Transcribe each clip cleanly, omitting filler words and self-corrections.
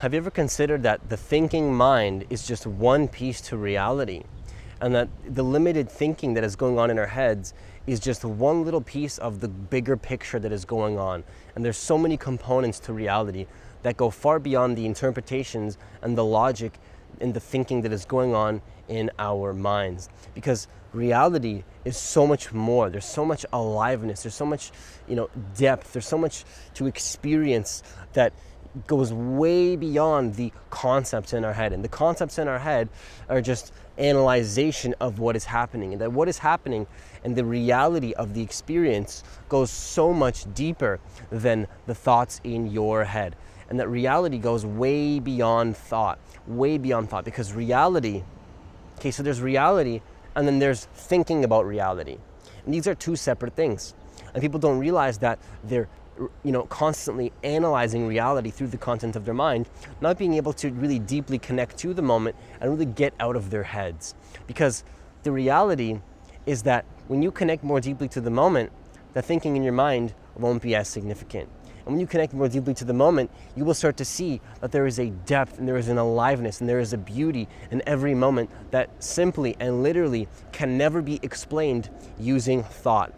Have you ever considered that the thinking mind is just one piece to reality, and that the limited thinking that is going on in our heads is just one little piece of the bigger picture that is going on? And there's so many components to reality that go far beyond the interpretations and the logic and the thinking that is going on in our minds. Because reality is so much more. There's so much aliveness. There's so much, depth. There's so much to experience that goes way beyond the concepts in our head. And the concepts in our head are just analyzation of what is happening. And that what is happening and the reality of the experience goes so much deeper than the thoughts in your head. And that reality goes way beyond thought, because reality, so there's reality and then there's thinking about reality. And these are two separate things. And people don't realize that they're constantly analyzing reality through the content of their mind, not being able to really deeply connect to the moment and really get out of their heads. Because the reality is that when you connect more deeply to the moment, the thinking in your mind won't be as significant. And when you connect more deeply to the moment, you will start to see that there is a depth and there is an aliveness and there is a beauty in every moment that simply and literally can never be explained using thought.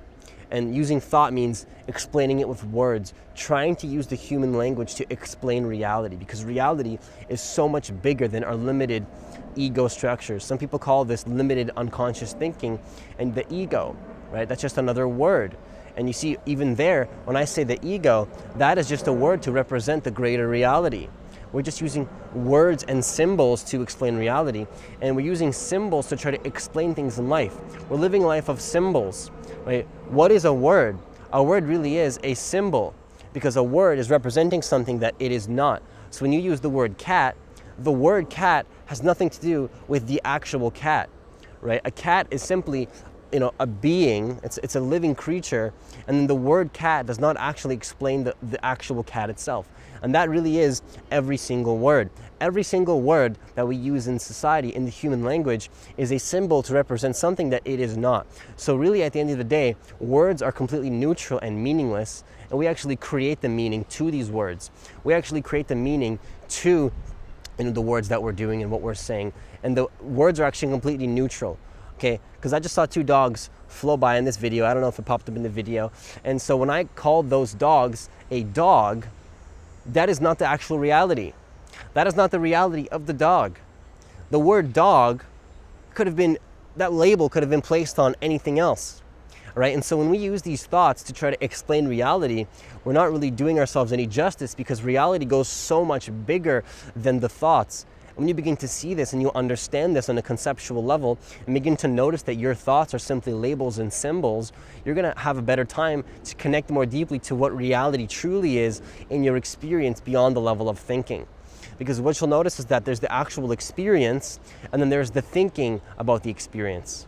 And using thought means explaining it with words, trying to use the human language to explain reality, because reality is so much bigger than our limited ego structures. Some people call this limited unconscious thinking, and the ego, right? That's just another word. And you see, even there, when I say the ego, that is just a word to represent the greater reality. We're just using words and symbols to explain reality, and we're using symbols to try to explain things in life. We're living a life of symbols, right? What is a word? A word really is a symbol, because a word is representing something that it is not. So when you use the word cat, the word cat has nothing to do with the actual cat, right? A cat is simply a being, it's a living creature, and then the word cat does not actually explain the actual cat itself. And that really is every single word. Every single word that we use in society, in the human language, is a symbol to represent something that it is not. So really, at the end of the day, words are completely neutral and meaningless, and we actually create the meaning to these words. We actually create the meaning to the words that we're doing and what we're saying. And the words are actually completely neutral. Okay, because I just saw two dogs flow by in this video. I don't know if it popped up in the video. And so when I called those dogs a dog, that is not the actual reality. That is not the reality of the dog. The word dog that label could have been placed on anything else, right? And so when we use these thoughts to try to explain reality, we're not really doing ourselves any justice, because reality goes so much bigger than the thoughts. When you begin to see this and you understand this on a conceptual level and begin to notice that your thoughts are simply labels and symbols, you're going to have a better time to connect more deeply to what reality truly is in your experience beyond the level of thinking. Because what you'll notice is that there's the actual experience, and then there's the thinking about the experience.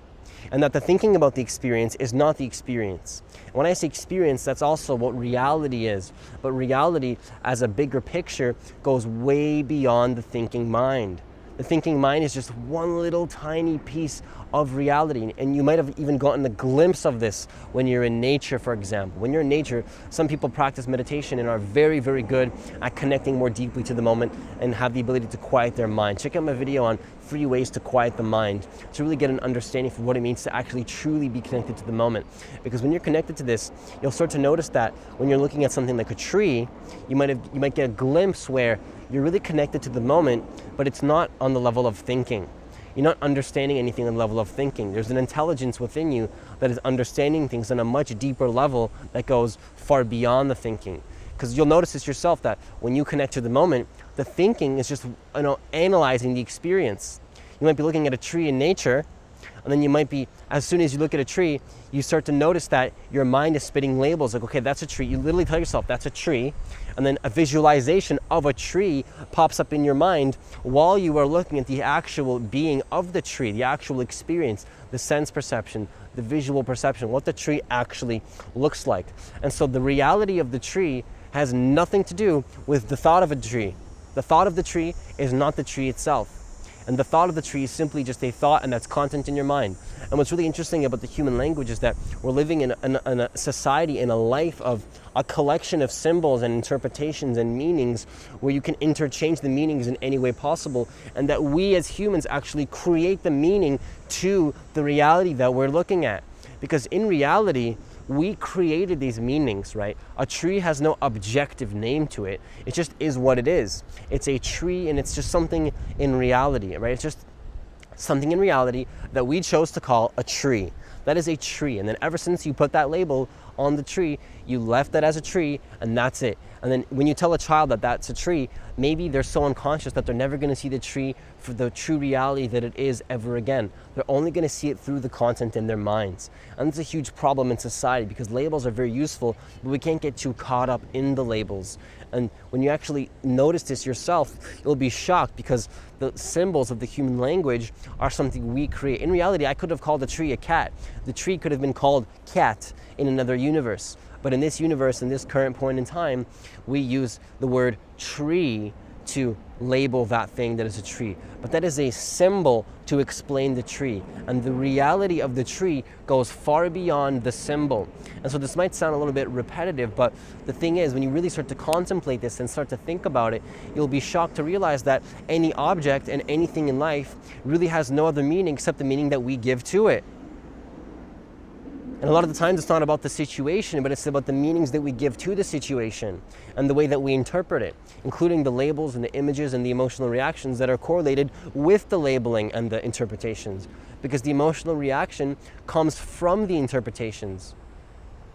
And that the thinking about the experience is not the experience. And when I say experience, that's also what reality is. But reality, as a bigger picture, goes way beyond the thinking mind. The thinking mind is just one little tiny piece of reality. And you might have even gotten a glimpse of this when you're in nature, for example. When you're in nature, some people practice meditation and are very, very good at connecting more deeply to the moment and have the ability to quiet their mind. Check out my video on 3 ways to quiet the mind, to really get an understanding for what it means to actually truly be connected to the moment. Because when you're connected to this, you'll start to notice that when you're looking at something like a tree, you might get a glimpse where you're really connected to the moment, but it's not on the level of thinking. You're not understanding anything on the level of thinking. There's an intelligence within you that is understanding things on a much deeper level that goes far beyond the thinking. Because you'll notice this yourself, that when you connect to the moment, the thinking is just analyzing the experience. You might be looking at a tree in nature, and then you might be, as soon as you look at a tree, you start to notice that your mind is spitting labels like, okay, that's a tree. You literally tell yourself that's a tree, and then a visualization of a tree pops up in your mind while you are looking at the actual being of the tree, the actual experience, the sense perception, the visual perception, what the tree actually looks like. And so the reality of the tree has nothing to do with the thought of a tree. The thought of the tree is not the tree itself. And the thought of the tree is simply just a thought, and that's content in your mind. And what's really interesting about the human language is that we're living in a society, in a life of a collection of symbols and interpretations and meanings where you can interchange the meanings in any way possible, and that we as humans actually create the meaning to the reality that we're looking at. Because in reality, we created these meanings, right? A tree has no objective name to it. It just is what it is. It's a tree, and it's just something in reality, right? It's just something in reality that we chose to call a tree. That is a tree. And then ever since you put that label on the tree, you left that as a tree, and that's it. And then when you tell a child that that's a tree, maybe they're so unconscious that they're never going to see the tree for the true reality that it is ever again. They're only going to see it through the content in their minds. And it's a huge problem in society because labels are very useful, but we can't get too caught up in the labels. And when you actually notice this yourself, you'll be shocked because the symbols of the human language are something we create. In reality, I could have called the tree a cat. The tree could have been called cat in another universe. But in this universe, in this current point in time, we use the word tree to label that thing that is a tree. But that is a symbol to explain the tree. And the reality of the tree goes far beyond the symbol. And so this might sound a little bit repetitive, but the thing is, when you really start to contemplate this and start to think about it, you'll be shocked to realize that any object and anything in life really has no other meaning except the meaning that we give to it. And a lot of the times it's not about the situation, but it's about the meanings that we give to the situation and the way that we interpret it, including the labels and the images and the emotional reactions that are correlated with the labeling and the interpretations. Because the emotional reaction comes from the interpretations.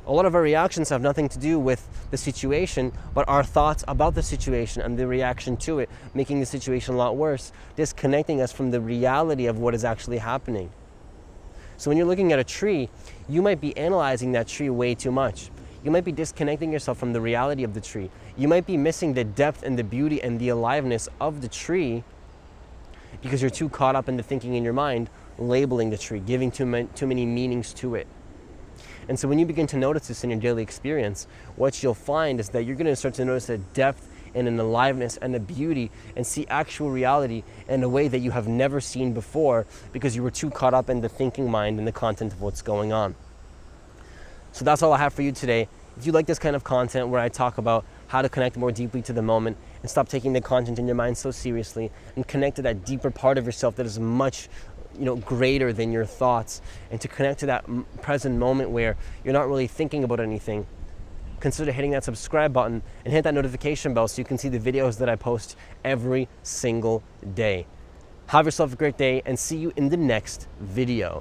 A lot of our reactions have nothing to do with the situation, but our thoughts about the situation and the reaction to it, making the situation a lot worse, disconnecting us from the reality of what is actually happening. So when you're looking at a tree, you might be analyzing that tree way too much. You might be disconnecting yourself from the reality of the tree. You might be missing the depth and the beauty and the aliveness of the tree because you're too caught up in the thinking in your mind, labeling the tree, giving too many meanings to it. And so when you begin to notice this in your daily experience, what you'll find is that you're going to start to notice a depth and an aliveness and a beauty and see actual reality in a way that you have never seen before because you were too caught up in the thinking mind and the content of what's going on. So that's all I have for you today. If you like this kind of content where I talk about how to connect more deeply to the moment and stop taking the content in your mind so seriously and connect to that deeper part of yourself that is much greater than your thoughts, and to connect to that present moment where you're not really thinking about anything, consider hitting that subscribe button and hit that notification bell so you can see the videos that I post every single day. Have yourself a great day and see you in the next video.